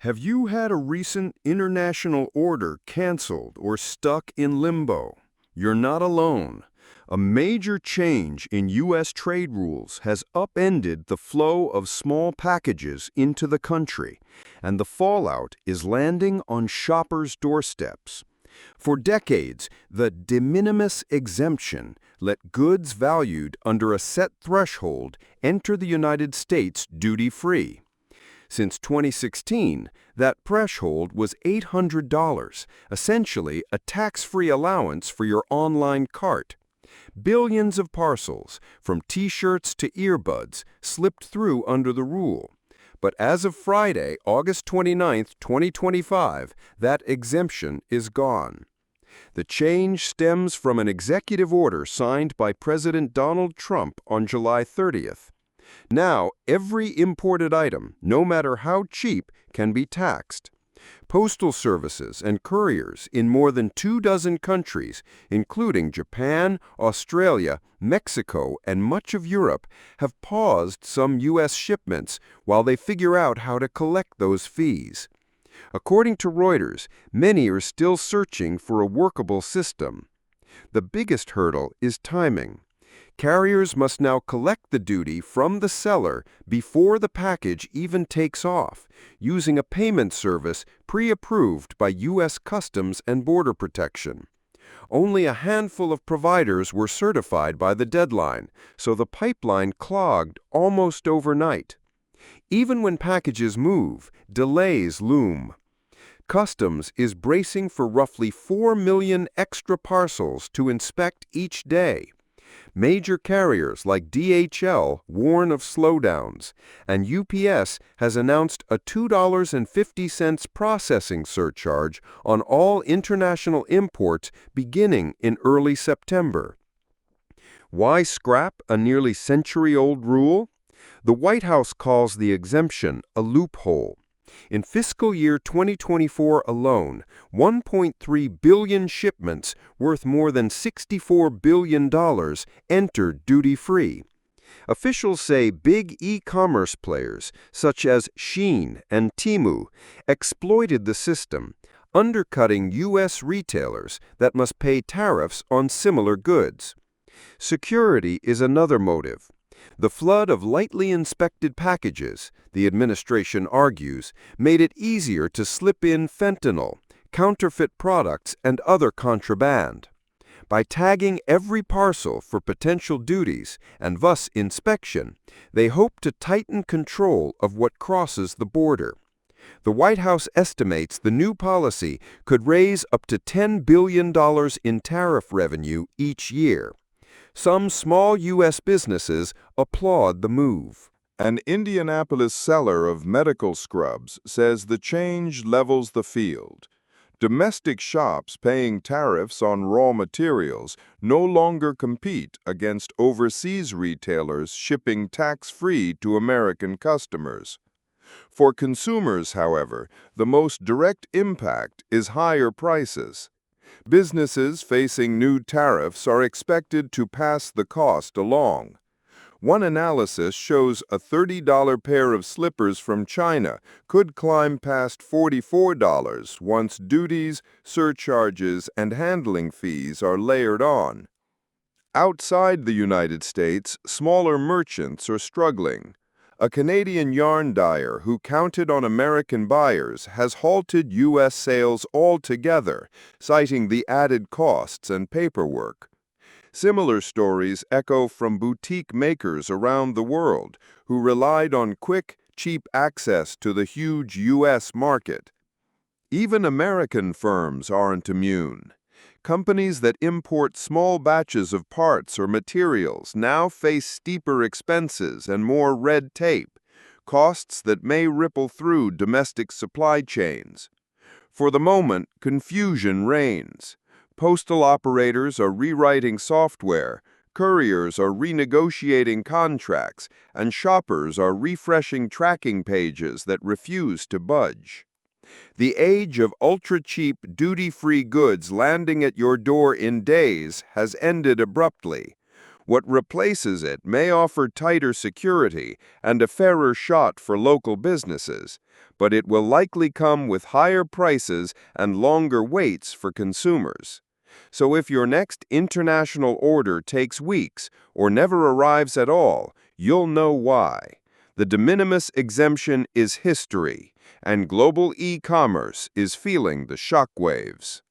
Have you had a recent international order canceled or stuck in limbo? You're not alone. A major change in U.S. trade rules has upended the flow of small packages into the country, and the fallout is landing on shoppers' doorsteps. For decades, the de minimis exemption let goods valued under a set threshold enter the United States duty-free. Since 2016, that threshold was $800, essentially a tax-free allowance for your online cart. Billions of parcels, from T-shirts to earbuds, slipped through under the rule. But as of Friday, August 29, 2025, that exemption is gone. The change stems from an executive order signed by President Donald Trump on July 30th. Now, every imported item, no matter how cheap, can be taxed. Postal services and couriers in more than 24 countries, including Japan, Australia, Mexico, and much of Europe, have paused some U.S. shipments while they figure out how to collect those fees. According to Reuters, many are still searching for a workable system. The biggest hurdle is timing. Carriers must now collect the duty from the seller before the package even takes off, using a payment service pre-approved by U.S. Customs and Border Protection. Only a handful of providers were certified by the deadline, so the pipeline clogged almost overnight. Even when packages move, delays loom. Customs is bracing for roughly 4 million extra parcels to inspect each day. Major carriers like DHL warn of slowdowns, and UPS has announced a $2.50 processing surcharge on all international imports beginning in early September. Why scrap a nearly century-old rule? The White House calls the exemption a loophole. In fiscal year 2024 alone, 1.3 billion shipments worth more than $64 billion entered duty-free. Officials say big e-commerce players, such as Shein and Temu, exploited the system, undercutting U.S. retailers that must pay tariffs on similar goods. Security is another motive. The flood of lightly inspected packages, the administration argues, made it easier to slip in fentanyl, counterfeit products, and other contraband. By tagging every parcel for potential duties and thus inspection, they hope to tighten control of what crosses the border. The White House estimates the new policy could raise up to $10 billion in tariff revenue each year. Some small U.S. businesses applaud the move. An Indianapolis seller of medical scrubs says the change levels the field. Domestic shops paying tariffs on raw materials no longer compete against overseas retailers shipping tax-free to American customers. For consumers, however, the most direct impact is higher prices. Businesses facing new tariffs are expected to pass the cost along. One analysis shows a $30 pair of slippers from China could climb past $44 once duties, surcharges, and handling fees are layered on. Outside the United States, smaller merchants are struggling. A Canadian yarn dyer who counted on American buyers has halted U.S. sales altogether, citing the added costs and paperwork. Similar stories echo from boutique makers around the world who relied on quick, cheap access to the huge U.S. market. Even American firms aren't immune. Companies that import small batches of parts or materials now face steeper expenses and more red tape, costs that may ripple through domestic supply chains. For the moment, confusion reigns. Postal operators are rewriting software, couriers are renegotiating contracts, and shoppers are refreshing tracking pages that refuse to budge. The age of ultra-cheap, duty-free goods landing at your door in days has ended abruptly. What replaces it may offer tighter security and a fairer shot for local businesses, but it will likely come with higher prices and longer waits for consumers. So if your next international order takes weeks or never arrives at all, you'll know why. The de minimis exemption is history, and global e-commerce is feeling the shockwaves.